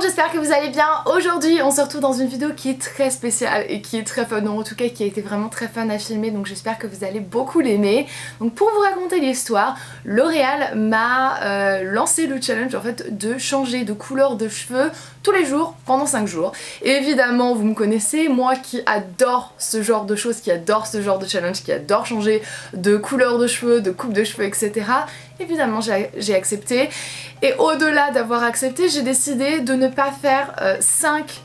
j'espère que vous allez bien. Aujourd'hui on se retrouve dans une vidéo qui est très spéciale et qui est très fun, en tout cas qui a été vraiment très fun à filmer, donc j'espère que vous allez beaucoup l'aimer. Donc pour vous raconter l'histoire, L'Oréal m'a lancé le challenge en fait de changer de couleur de cheveux tous les jours pendant 5 jours. Et évidemment vous me connaissez, moi qui adore ce genre de choses, qui adore ce genre de challenge, qui adore changer de couleur de cheveux, de coupe de cheveux, etc. Évidemment j'ai accepté, et au-delà d'avoir accepté, j'ai décidé de ne pas faire 5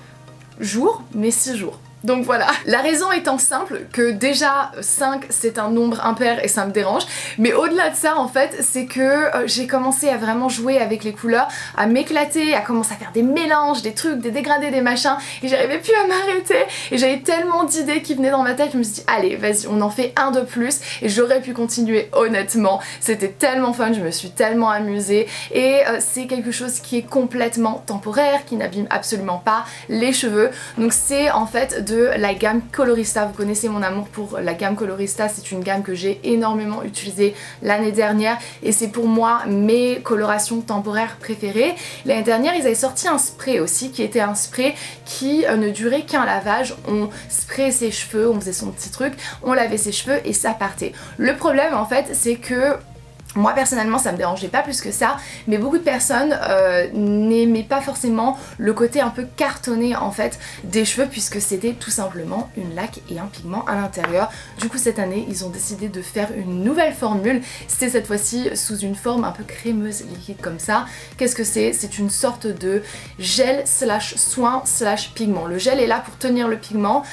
jours mais 6 jours. Donc voilà, la raison étant simple que déjà 5 c'est un nombre impair et ça me dérange, mais au-delà de ça en fait c'est que j'ai commencé à vraiment jouer avec les couleurs, à m'éclater, à commencer à faire des mélanges, des trucs, des dégradés, des machins, et j'arrivais plus à m'arrêter et j'avais tellement d'idées qui venaient dans ma tête, je me suis dit allez vas-y on en fait un de plus, et j'aurais pu continuer honnêtement, c'était tellement fun, je me suis tellement amusée, et c'est quelque chose qui est complètement temporaire, qui n'abîme absolument pas les cheveux. Donc c'est en fait de la gamme Colorista. Vous connaissez mon amour pour la gamme Colorista, c'est une gamme que j'ai énormément utilisée l'année dernière et c'est pour moi mes colorations temporaires préférées. L'année dernière ils avaient sorti un spray aussi qui était un spray qui ne durait qu'un lavage. On sprayait ses cheveux, on faisait son petit truc, on lavait ses cheveux et ça partait. Le problème en fait c'est que moi personnellement ça me dérangeait pas plus que ça, mais beaucoup de personnes n'aimaient pas forcément le côté un peu cartonné en fait des cheveux, puisque c'était tout simplement une laque et un pigment à l'intérieur. Du coup cette année ils ont décidé de faire une nouvelle formule, c'est cette fois-ci sous une forme un peu crémeuse liquide comme ça. Qu'est-ce que c'est? C'est une sorte de gel slash soin slash pigment. Le gel est là pour tenir le pigment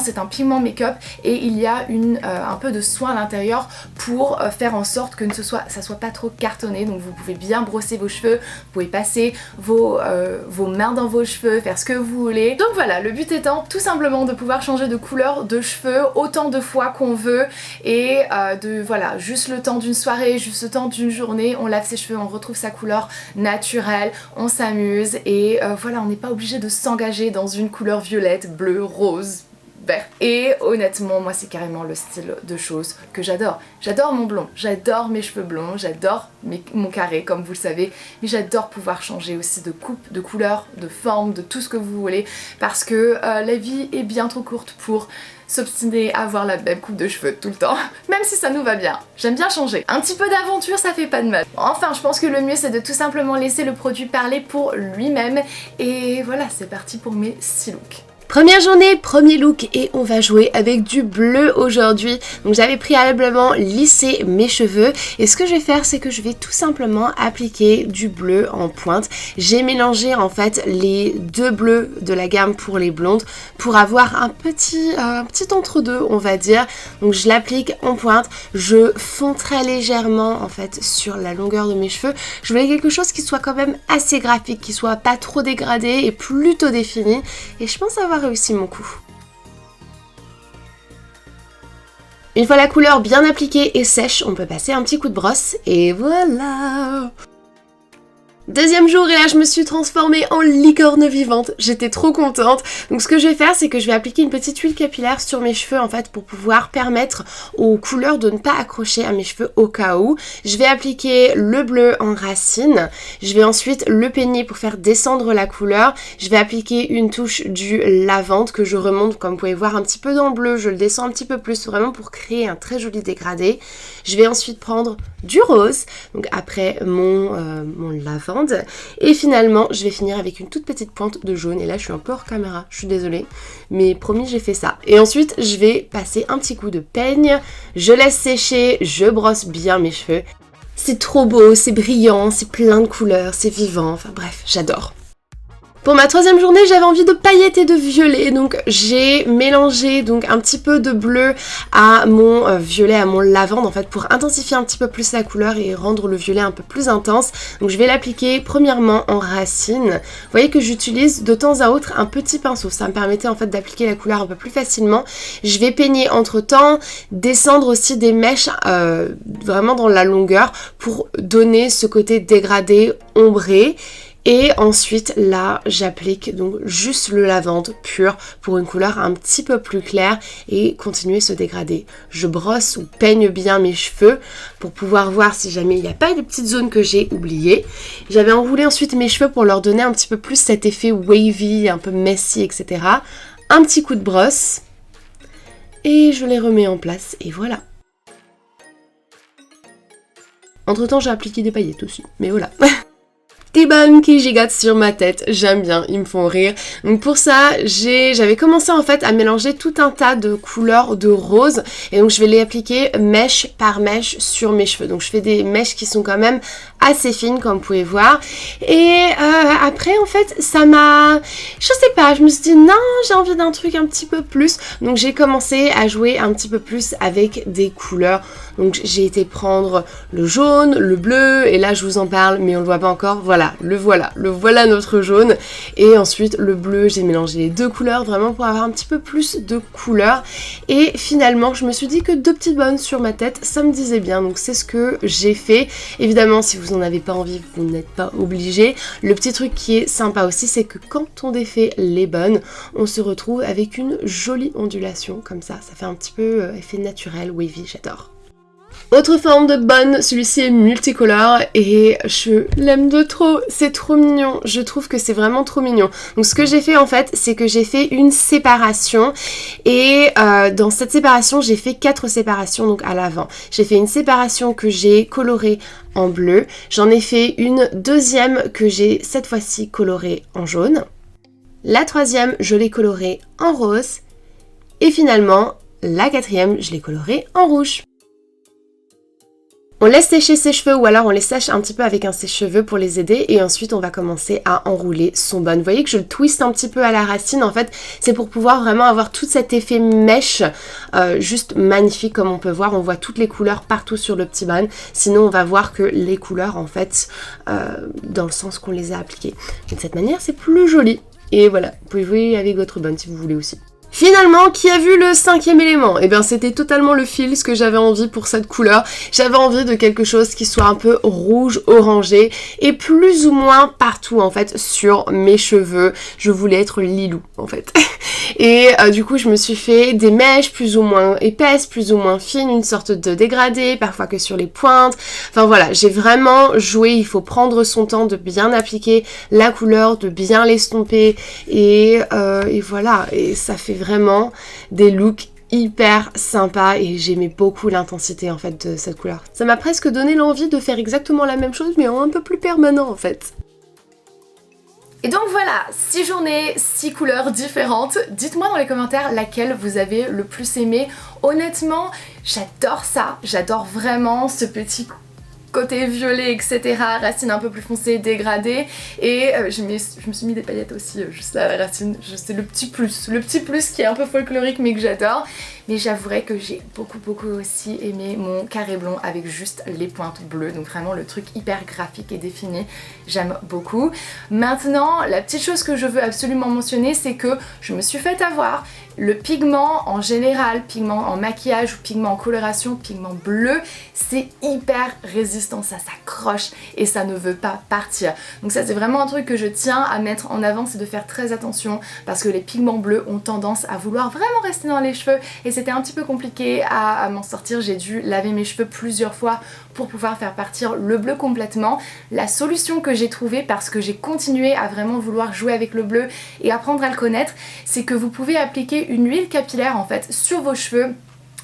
c'est un pigment make-up et il y a un peu de soin à l'intérieur pour faire en sorte que ça soit pas trop cartonné. Donc vous pouvez bien brosser vos cheveux, vous pouvez passer vos mains dans vos cheveux, faire ce que vous voulez. Donc voilà, le but étant tout simplement de pouvoir changer de couleur de cheveux autant de fois qu'on veut, et voilà, juste le temps d'une soirée, juste le temps d'une journée, on lave ses cheveux, on retrouve sa couleur naturelle, on s'amuse, et voilà, on n'est pas obligé de s'engager dans une couleur violette, bleue, rose, vert. Et honnêtement moi c'est carrément le style de choses que j'adore. J'adore mon blond, j'adore mes cheveux blonds, j'adore mon carré comme vous le savez, mais j'adore pouvoir changer aussi de coupe, de couleur, de forme, de tout ce que vous voulez, parce que la vie est bien trop courte pour s'obstiner à avoir la même coupe de cheveux tout le temps, même si ça nous va bien. J'aime bien changer. Un petit peu d'aventure ça fait pas de mal. Enfin je pense que le mieux c'est de tout simplement laisser le produit parler pour lui-même, et voilà, c'est parti pour mes 6 looks. Première journée, premier look, et on va jouer avec du bleu aujourd'hui. Donc j'avais préalablement lissé mes cheveux, et ce que je vais faire c'est que je vais tout simplement appliquer du bleu en pointe. J'ai mélangé en fait les deux bleus de la gamme pour les blondes pour avoir un petit entre-deux on va dire. Donc je l'applique en pointe, je fonds très légèrement en fait sur la longueur de mes cheveux. Je voulais quelque chose qui soit quand même assez graphique, qui soit pas trop dégradé et plutôt défini, et je pense avoir réussi mon coup. Une fois la couleur bien appliquée et sèche, on peut passer un petit coup de brosse et voilà! Deuxième jour, et là je me suis transformée en licorne vivante, j'étais trop contente. Donc ce que je vais faire c'est que je vais appliquer une petite huile capillaire sur mes cheveux en fait pour pouvoir permettre aux couleurs de ne pas accrocher à mes cheveux au cas où. Je vais appliquer le bleu en racine, je vais ensuite le peigner pour faire descendre la couleur, je vais appliquer une touche du lavande que je remonte comme vous pouvez voir un petit peu dans le bleu, je le descends un petit peu plus vraiment pour créer un très joli dégradé. Je vais ensuite prendre du rose, donc après mon lavande. Et finalement je vais finir avec une toute petite pointe de jaune, et là je suis un peu hors caméra, je suis désolée mais promis j'ai fait ça. Et ensuite je vais passer un petit coup de peigne, je laisse sécher, je brosse bien mes cheveux. C'est trop beau, c'est brillant, c'est plein de couleurs, c'est vivant, enfin bref, j'adore. Pour ma troisième journée, j'avais envie de paillettes et de violet, donc j'ai mélangé donc un petit peu de bleu à mon violet, à mon lavande en fait, pour intensifier un petit peu plus la couleur et rendre le violet un peu plus intense. Donc je vais l'appliquer premièrement en racine. Vous voyez que j'utilise de temps à autre un petit pinceau, ça me permettait en fait d'appliquer la couleur un peu plus facilement. Je vais peigner entre temps, descendre aussi des mèches vraiment dans la longueur pour donner ce côté dégradé, ombré. Et ensuite là j'applique donc juste le lavande pur pour une couleur un petit peu plus claire et continuer ce dégradé. Je brosse ou peigne bien mes cheveux pour pouvoir voir si jamais il n'y a pas de petites zones que j'ai oubliées. J'avais enroulé ensuite mes cheveux pour leur donner un petit peu plus cet effet wavy, un peu messy, etc. Un petit coup de brosse et je les remets en place et voilà. Entre temps j'ai appliqué des paillettes aussi, mais voilà. Des bonnes qui gigotent sur ma tête, j'aime bien, ils me font rire. Donc pour ça, j'avais commencé en fait à mélanger tout un tas de couleurs de rose et donc je vais les appliquer mèche par mèche sur mes cheveux. Donc je fais des mèches qui sont quand même assez fines comme vous pouvez voir. Et après en fait ça m'a... Je sais pas, je me suis dit non, j'ai envie d'un truc un petit peu plus. Donc j'ai commencé à jouer un petit peu plus avec des couleurs. Donc j'ai été prendre le jaune, le bleu et là je vous en parle mais on le voit pas encore. Voilà, le voilà notre jaune. Et ensuite le bleu, j'ai mélangé les deux couleurs vraiment pour avoir un petit peu plus de couleurs. Et finalement je me suis dit que deux petites bonnes sur ma tête ça me disait bien, donc c'est ce que j'ai fait. Évidemment si vous en avez pas envie vous n'êtes pas obligé. Le petit truc qui est sympa aussi c'est que quand on défait les bonnes on se retrouve avec une jolie ondulation comme ça fait un petit peu effet naturel, wavy, j'adore. Autre forme de bonne, celui-ci est multicolore et je l'aime de trop, c'est trop mignon, je trouve que c'est vraiment trop mignon. Donc ce que j'ai fait en fait, c'est que j'ai fait une séparation et dans cette séparation, j'ai fait 4 séparations donc à l'avant. J'ai fait une séparation que j'ai colorée en bleu, j'en ai fait une deuxième que j'ai cette fois-ci colorée en jaune. La troisième, je l'ai colorée en rose et finalement, la quatrième, je l'ai colorée en rouge. On laisse sécher ses cheveux ou alors on les sèche un petit peu avec un sèche-cheveux pour les aider et ensuite on va commencer à enrouler son bun. Vous voyez que je le twiste un petit peu à la racine, en fait c'est pour pouvoir vraiment avoir tout cet effet mèche juste magnifique comme on peut voir. On voit toutes les couleurs partout sur le petit bun, sinon on va voir que les couleurs en fait dans le sens qu'on les a appliquées. Et de cette manière c'est plus joli et voilà, vous pouvez jouer avec votre bun si vous voulez aussi. Finalement, qui a vu le 5e élément? Eh bien c'était totalement le fil, ce que j'avais envie pour cette couleur. J'avais envie de quelque chose qui soit un peu rouge, orangé et plus ou moins partout en fait sur mes cheveux. Je voulais être Lilou en fait. Et du coup je me suis fait des mèches plus ou moins épaisses, plus ou moins fines, une sorte de dégradé, parfois que sur les pointes. Enfin voilà, j'ai vraiment joué, il faut prendre son temps de bien appliquer la couleur, de bien l'estomper et voilà, et ça fait vraiment des looks hyper sympa et j'aimais beaucoup l'intensité en fait de cette couleur. Ça m'a presque donné l'envie de faire exactement la même chose mais en un peu plus permanent en fait. Et donc voilà, 6 journées, 6 couleurs différentes. Dites-moi dans les commentaires laquelle vous avez le plus aimé. Honnêtement, j'adore ça, j'adore vraiment ce petit côté violet, etc. Racine un peu plus foncée, dégradée. Et je me suis mis des paillettes aussi juste là à la racine. C'est le petit plus qui est un peu folklorique mais que j'adore. Mais j'avouerai que j'ai beaucoup aussi aimé mon carré blond avec juste les pointes bleues. Donc vraiment le truc hyper graphique et défini. J'aime beaucoup. Maintenant, la petite chose que je veux absolument mentionner, c'est que je me suis fait avoir. Le pigment en général, pigment en maquillage ou pigment en coloration, pigment bleu, c'est hyper résistant, ça s'accroche et ça ne veut pas partir. Donc ça c'est vraiment un truc que je tiens à mettre en avant, c'est de faire très attention parce que les pigments bleus ont tendance à vouloir vraiment rester dans les cheveux et c'était un petit peu compliqué à m'en sortir. J'ai dû laver mes cheveux plusieurs fois pour pouvoir faire partir le bleu complètement. La solution que j'ai trouvée, parce que j'ai continué à vraiment vouloir jouer avec le bleu et apprendre à le connaître, c'est que vous pouvez appliquer une huile capillaire en fait sur vos cheveux.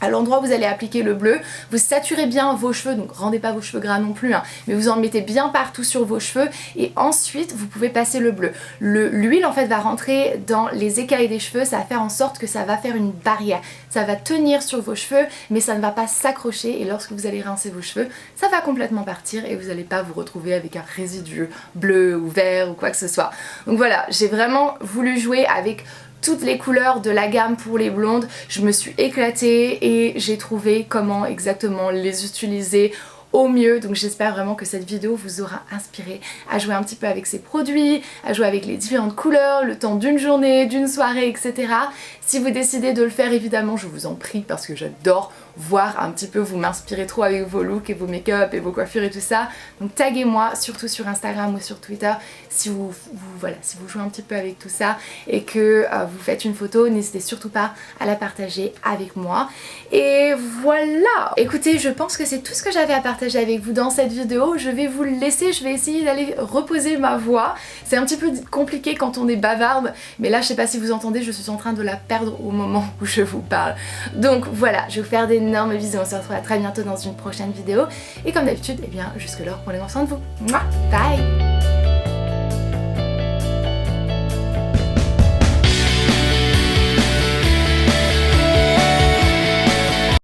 À l'endroit où vous allez appliquer le bleu, vous saturez bien vos cheveux, donc rendez pas vos cheveux gras non plus, hein, mais vous en mettez bien partout sur vos cheveux et ensuite vous pouvez passer le bleu. L'huile en fait va rentrer dans les écailles des cheveux, ça va faire en sorte que ça va faire une barrière. Ça va tenir sur vos cheveux mais ça ne va pas s'accrocher et lorsque vous allez rincer vos cheveux, ça va complètement partir et vous n'allez pas vous retrouver avec un résidu bleu ou vert ou quoi que ce soit. Donc voilà, j'ai vraiment voulu jouer avec toutes les couleurs de la gamme pour les blondes. Je me suis éclatée et j'ai trouvé comment exactement les utiliser au mieux. Donc j'espère vraiment que cette vidéo vous aura inspiré à jouer un petit peu avec ces produits, à jouer avec les différentes couleurs, le temps d'une journée, d'une soirée, etc. Si vous décidez de le faire, évidemment, je vous en prie parce que j'adore voir un petit peu vous m'inspirer trop avec vos looks et vos make-up et vos coiffures et tout ça. Donc taguez-moi surtout sur Instagram ou sur Twitter si vous jouez un petit peu avec tout ça et que vous faites une photo, n'hésitez surtout pas à la partager avec moi. Et voilà, écoutez, je pense que c'est tout ce que j'avais à partager avec vous dans cette vidéo. Je vais vous le laisser, je vais essayer d'aller reposer ma voix. C'est un petit peu compliqué quand on est bavarde, mais là je sais pas si vous entendez, je suis en train de la perdre au moment où je vous parle. Donc voilà, je vais vous faire d'énormes bisous, on se retrouve à très bientôt dans une prochaine vidéo. Et comme d'habitude, eh bien jusque là, prenez soin de vous. Mouah, bye.